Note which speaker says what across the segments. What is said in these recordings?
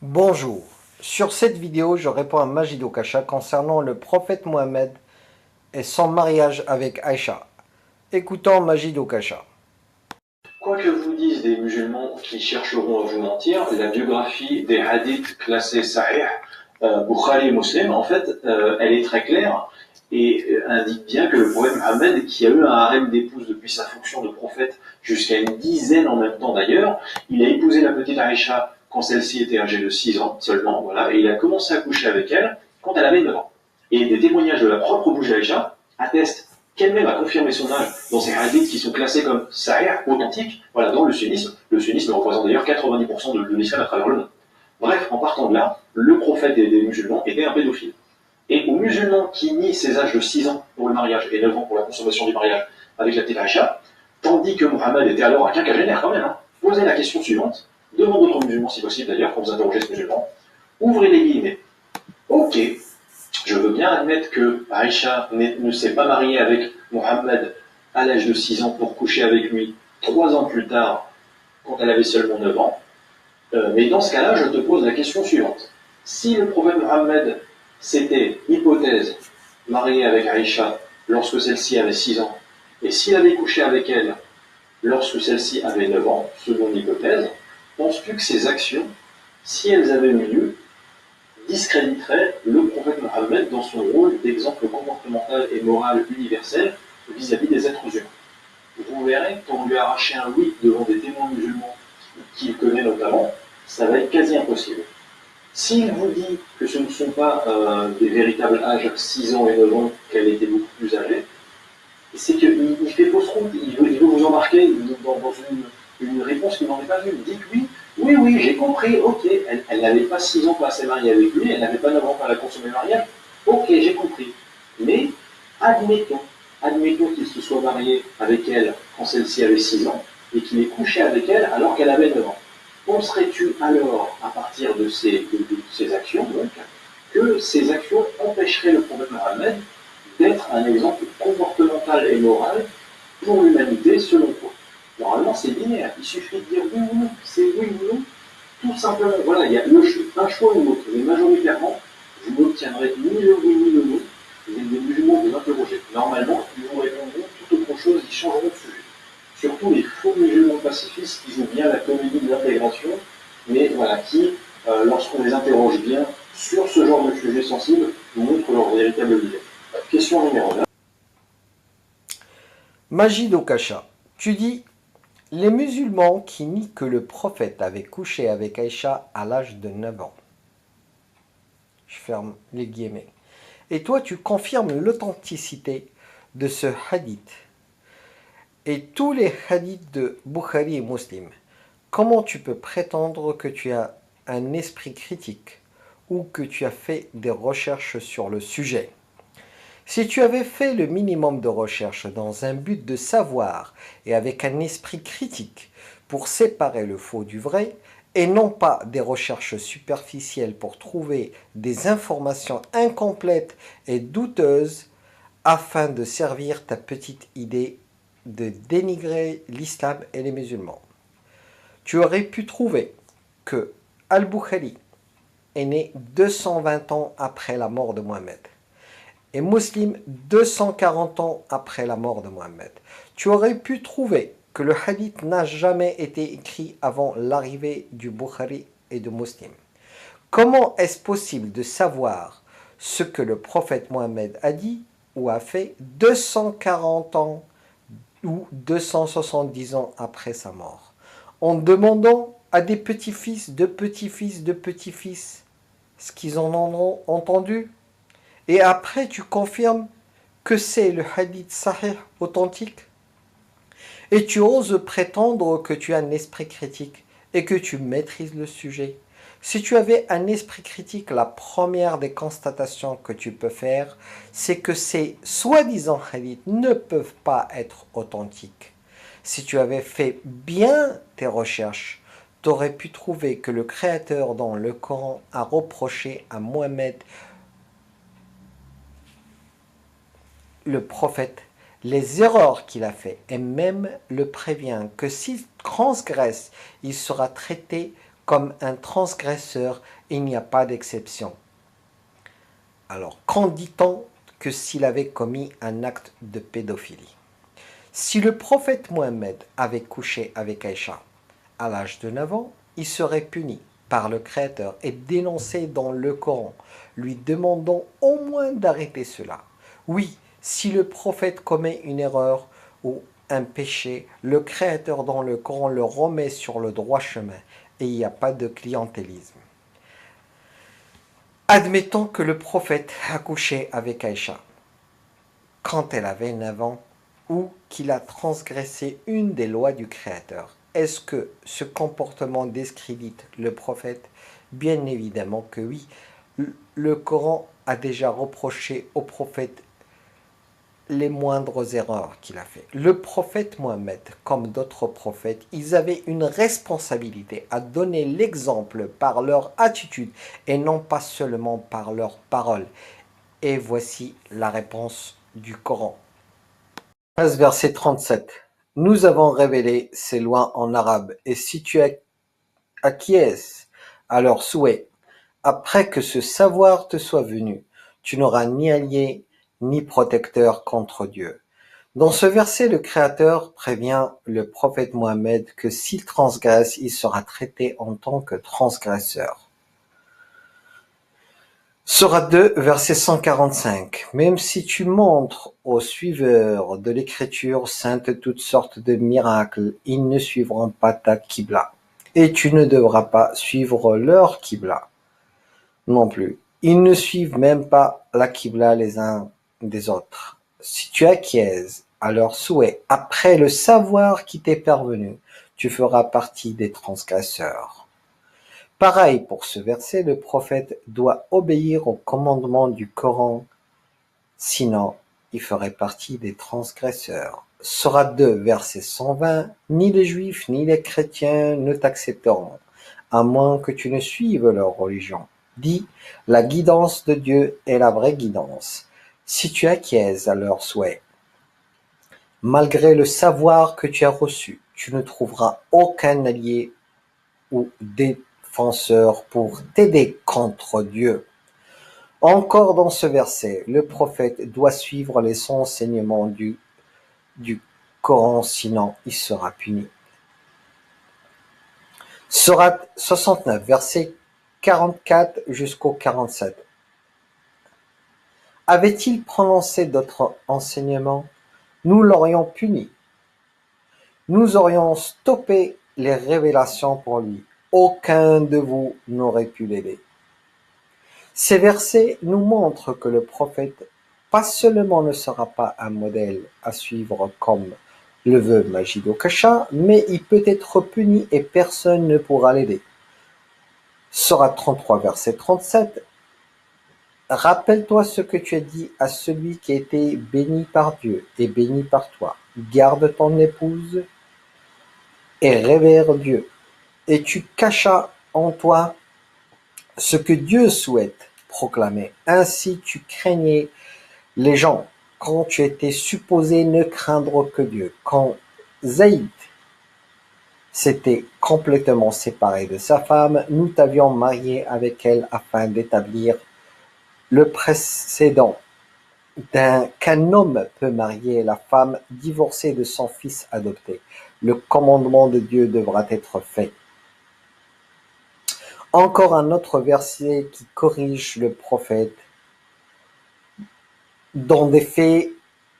Speaker 1: Bonjour, sur cette vidéo je réponds à Majid Okasha concernant le prophète Mohammed et son mariage avec Aïcha. Écoutons Majid Okasha.
Speaker 2: Quoi que vous disent des musulmans qui chercheront à vous mentir, la biographie des hadiths classés Sahih, Bukhari et Muslim, en fait, elle est très claire et indique bien que le prophète Mohammed, qui a eu un harem d'épouses depuis sa fonction de prophète jusqu'à une dizaine en même temps d'ailleurs, il a épousé la petite Aïcha quand celle-ci était âgée de 6 ans seulement, voilà, et il a commencé à coucher avec elle quand elle avait 9 ans. Et des témoignages de la propre bouche d'Aïcha attestent qu'elle-même a confirmé son âge dans ces hadiths qui sont classés comme sahih, authentiques, voilà, dans le sunnisme. Le sunnisme représente d'ailleurs 90% de l'islam à travers le monde. Bref, en partant de là, le prophète des musulmans était un pédophile. Et aux musulmans qui nient ces âges de 6 ans pour le mariage et 9 ans pour la consommation du mariage avec la petite Aïcha, tandis que Mohammed était alors un quinquagénaire quand même, posez la question suivante, devant d'autres musulmans si possible d'ailleurs, quand vous interrogez ce musulman, ouvrez les guillemets. Ok, je veux bien admettre que Aïcha ne s'est pas mariée avec Mohammed à l'âge de 6 ans pour coucher avec lui 3 ans plus tard, quand elle avait seulement 9 ans. Mais dans ce cas-là, je te pose la question suivante. Si le prophète Mohammed s'était, hypothèse, marié avec Aïcha lorsque celle-ci avait 6 ans, et s'il avait couché avec elle lorsque celle-ci avait 9 ans, selon l'hypothèse, penses-tu que ces actions, si elles avaient eu lieu, discréditerait le prophète Mohammed dans son rôle d'exemple comportemental et moral universel vis-à-vis des êtres humains? Vous verrez, quand on lui arrachez un oui devant des témoins musulmans qu'il connaît notamment, ça va être quasi impossible. S'il vous dit que ce ne sont pas des véritables âges 6 ans et 9 ans, qu'elle était beaucoup plus âgée, c'est qu'il fait fausse route, il veut vous embarquer dans une réponse qu'il n'en est pas vue. Dites oui, oui, j'ai compris, ok, elle n'avait pas 6 ans quand elle s'est mariée avec lui, elle n'avait pas 9 ans quand elle a consommé le mariage, ok, j'ai compris. Mais admettons qu'il se soit marié avec elle quand celle-ci avait 6 ans, et qu'il ait couché avec elle alors qu'elle avait 9 ans. Penserais-tu alors, à partir de ces actions, donc, que ces actions empêcheraient le prophète Mohammed d'être un exemple comportemental et moral pour l'humanité, selon toi? Normalement, c'est binaire. Il suffit de dire oui ou non. C'est oui ou non. Tout simplement. Voilà, il y a un choix ou l'autre. Mais majoritairement, vous n'obtiendrez ni le oui ni le non. Les musulmans vous interroger. Normalement, ils vous répondront tout autre chose, ils changeront de sujet. Surtout les faux musulmans pacifistes qui jouent bien la comédie de l'intégration, mais voilà, qui, lorsqu'on les interroge bien sur ce genre de sujet sensible, montrent leur véritable visée. Question numéro 9.
Speaker 1: Majid Okasha, tu dis les musulmans qui nient que le prophète avait couché avec Aïcha à l'âge de 9 ans. Je ferme les guillemets. Et toi tu confirmes l'authenticité de ce hadith et tous les hadiths de Bukhari et Muslim. Comment tu peux prétendre que tu as un esprit critique ou que tu as fait des recherches sur le sujet? Si tu avais fait le minimum de recherches dans un but de savoir et avec un esprit critique pour séparer le faux du vrai, et non pas des recherches superficielles pour trouver des informations incomplètes et douteuses afin de servir ta petite idée de dénigrer l'islam et les musulmans. Tu aurais pu trouver que Al-Bukhari est né 220 ans après la mort de Mohammed et Muslim 240 ans après la mort de Mohammed. Tu aurais pu trouver que le hadith n'a jamais été écrit avant l'arrivée du Bukhari et de Muslim. Comment est-ce possible de savoir ce que le prophète Mohammed a dit ou a fait 240 ans ou 270 ans après sa mort, en demandant à des petits-fils de petits-fils de petits-fils ce qu'ils en ont entendu? Et après, tu confirmes que c'est le hadith sahih authentique. Et tu oses prétendre que tu as un esprit critique et que tu maîtrises le sujet. Si tu avais un esprit critique, la première des constatations que tu peux faire, c'est que ces soi-disant hadiths ne peuvent pas être authentiques. Si tu avais fait bien tes recherches, tu aurais pu trouver que le Créateur dans le Coran a reproché à Mohammed, le prophète, les erreurs qu'il a fait et même le prévient que s'il transgresse, il sera traité comme un transgresseur, il n'y a pas d'exception. Alors, qu'en dit-on que s'il avait commis un acte de pédophilie? Si le prophète Mohammed avait couché avec Aïcha à l'âge de 9 ans, il serait puni par le Créateur et dénoncé dans le Coran, lui demandant au moins d'arrêter cela. Oui, si le prophète commet une erreur ou un péché, le Créateur dans le Coran le remet sur le droit chemin et il n'y a pas de clientélisme. Admettons que le prophète a couché avec Aïcha quand elle avait 9 ans ou qu'il a transgressé une des lois du Créateur. Est-ce que ce comportement discrédite le prophète? Bien évidemment que oui. Le Coran a déjà reproché au prophète les moindres erreurs qu'il a fait. Le prophète Mohammed, comme d'autres prophètes, ils avaient une responsabilité à donner l'exemple par leur attitude et non pas seulement par leurs paroles. Et voici la réponse du Coran. Verset 37. Nous avons révélé ces lois en arabe, et si tu acquiesces à leur souhait, après que ce savoir te soit venu, tu n'auras ni allié ni protecteur contre Dieu. Dans ce verset, le Créateur prévient le prophète Mohammed que s'il transgresse, il sera traité en tant que transgresseur. Sourate 2, verset 145. Même si tu montres aux suiveurs de l'écriture sainte toutes sortes de miracles, ils ne suivront pas ta Qibla. Et tu ne devras pas suivre leur Qibla non plus. Ils ne suivent même pas la Qibla les uns des autres. Si tu acquiesces à leur souhait après le savoir qui t'est parvenu, tu feras partie des transgresseurs. Pareil pour ce verset, le prophète doit obéir aux commandements du Coran, sinon il ferait partie des transgresseurs. Sourate 2, verset 120, ni les juifs ni les chrétiens ne t'accepteront, à moins que tu ne suives leur religion. Dis, la guidance de Dieu est la vraie guidance. Si tu acquiesces à leurs souhaits, malgré le savoir que tu as reçu, tu ne trouveras aucun allié ou défenseur pour t'aider contre Dieu. Encore dans ce verset, le prophète doit suivre les enseignements du Coran, sinon il sera puni. Sourate 69, verset 44 jusqu'au 47. Avait-il prononcé d'autres enseignements? Nous l'aurions puni. Nous aurions stoppé les révélations pour lui. Aucun de vous n'aurait pu l'aider. Ces versets nous montrent que le prophète, pas seulement ne sera pas un modèle à suivre comme le veut Majid Okasha, mais il peut être puni et personne ne pourra l'aider. Sourate 33, verset 37. Rappelle-toi ce que tu as dit à celui qui a été béni par Dieu et béni par toi. Garde ton épouse et révère Dieu. Et tu cachas en toi ce que Dieu souhaite proclamer. Ainsi tu craignais les gens quand tu étais supposé ne craindre que Dieu. Quand Zaïd s'était complètement séparé de sa femme, nous t'avions marié avec elle afin d'établir le précédent qu'un homme peut marier la femme divorcée de son fils adopté. Le commandement de Dieu devra être fait. Encore un autre verset qui corrige le prophète dans des faits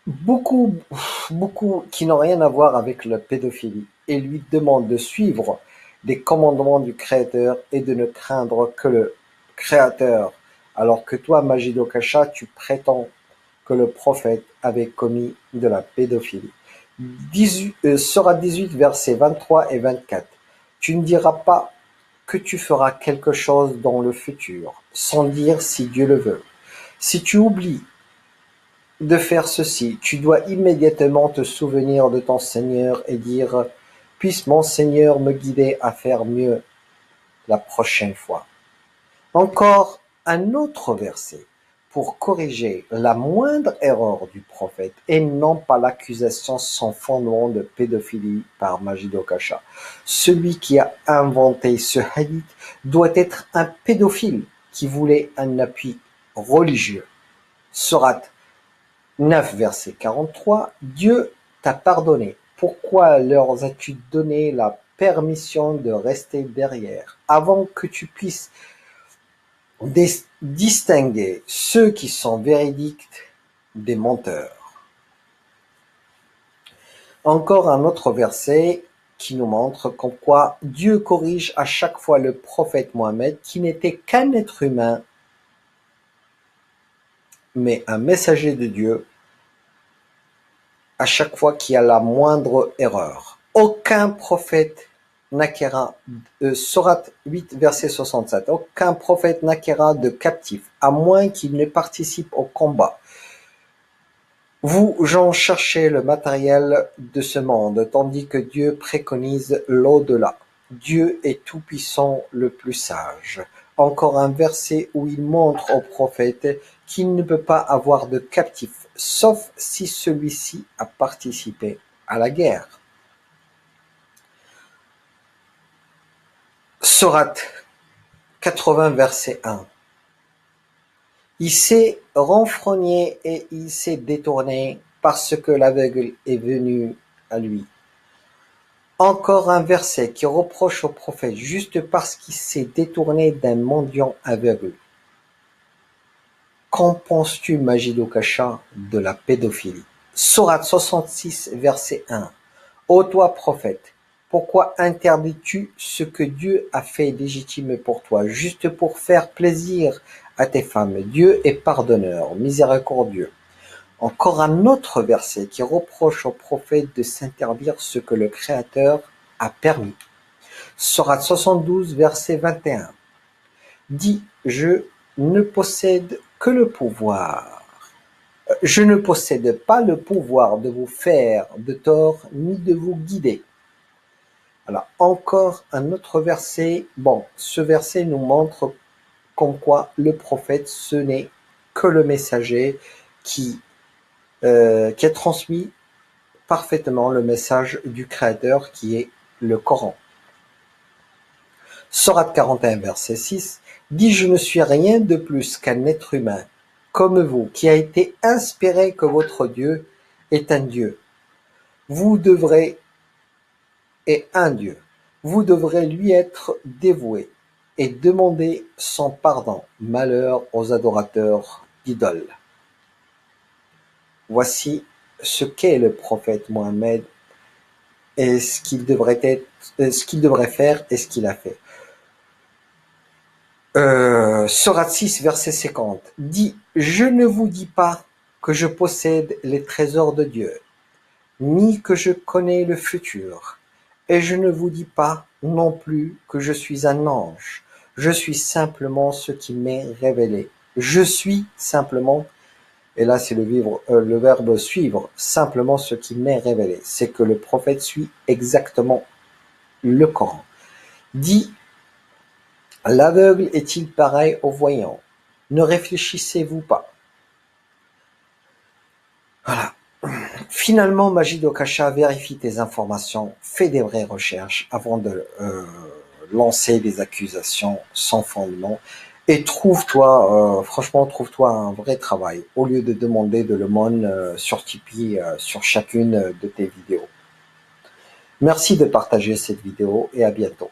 Speaker 1: beaucoup qui n'ont rien à voir avec la pédophilie et lui demande de suivre des commandements du Créateur et de ne craindre que le Créateur, alors que toi, Majid Okasha, tu prétends que le prophète avait commis de la pédophilie. Sourate 18, versets 23 et 24. Tu ne diras pas que tu feras quelque chose dans le futur, sans dire si Dieu le veut. Si tu oublies de faire ceci, tu dois immédiatement te souvenir de ton Seigneur et dire « Puisse mon Seigneur me guider à faire mieux la prochaine fois ». Encore un autre verset pour corriger la moindre erreur du prophète et non pas l'accusation sans fondement de pédophilie par Majid Kasha. Celui qui a inventé ce hadith doit être un pédophile qui voulait un appui religieux. Sourate 9, verset 43, Dieu t'a pardonné. Pourquoi leur as-tu donné la permission de rester derrière avant que tu puisses distinguer ceux qui sont véridiques des menteurs? Encore un autre verset qui nous montre comme quoi Dieu corrige à chaque fois le prophète Mohammed qui n'était qu'un être humain mais un messager de Dieu à chaque fois qu'il y a la moindre erreur. Aucun prophète n'acquérera, Sourate 8, verset 67, aucun prophète n'acquérera de captif, à moins qu'il ne participe au combat. Vous, gens, cherchez le matériel de ce monde, tandis que Dieu préconise l'au-delà. Dieu est tout-puissant, le plus sage. Encore un verset où il montre au prophète qu'il ne peut pas avoir de captif, sauf si celui-ci a participé à la guerre. Sourate 80, verset 1. Il s'est renfrogné et il s'est détourné parce que l'aveugle est venu à lui. Encore un verset qui reproche au prophète juste parce qu'il s'est détourné d'un mendiant aveugle. Qu'en penses-tu, Majid Kasha, de la pédophilie? Sourate 66, verset 1. Ô toi, prophète, pourquoi interdis-tu ce que Dieu a fait légitime pour toi, juste pour faire plaisir à tes femmes? Dieu est pardonneur, miséricordieux. Encore un autre verset qui reproche au prophète de s'interdire ce que le Créateur a permis. Sourate 72, verset 21. Dis, je ne possède que le pouvoir. Je ne possède pas le pouvoir de vous faire de tort ni de vous guider. Alors, encore un autre verset. Bon, ce verset nous montre comme quoi le prophète, ce n'est que le messager qui a transmis parfaitement le message du Créateur qui est le Coran. Sourate 41, verset 6, dit « Je ne suis rien de plus qu'un être humain, comme vous, qui a été inspiré que votre Dieu est un Dieu. Vous devrez est un Dieu. Vous devrez lui être dévoué et demander son pardon. Malheur aux adorateurs d'idoles. » Voici ce qu'est le prophète Mohammed et ce qu'il devrait faire et ce qu'il a fait. Sourate 6, verset 50, dit « Je ne vous dis pas que je possède les trésors de Dieu, ni que je connais le futur, et je ne vous dis pas non plus que je suis un ange. Je suis simplement ce qui m'est révélé. Je suis simplement, et là c'est le verbe suivre, simplement ce qui m'est révélé. C'est que le prophète suit exactement le Coran. Dit « L'aveugle est-il pareil au voyant? Ne réfléchissez-vous pas ?» Voilà. Finalement, Majid Kasha, vérifie tes informations, fais des vraies recherches avant de lancer des accusations sans fondement et trouve-toi, franchement, trouve-toi un vrai travail au lieu de demander de l'aumône sur Tipeee sur chacune de tes vidéos. Merci de partager cette vidéo et à bientôt.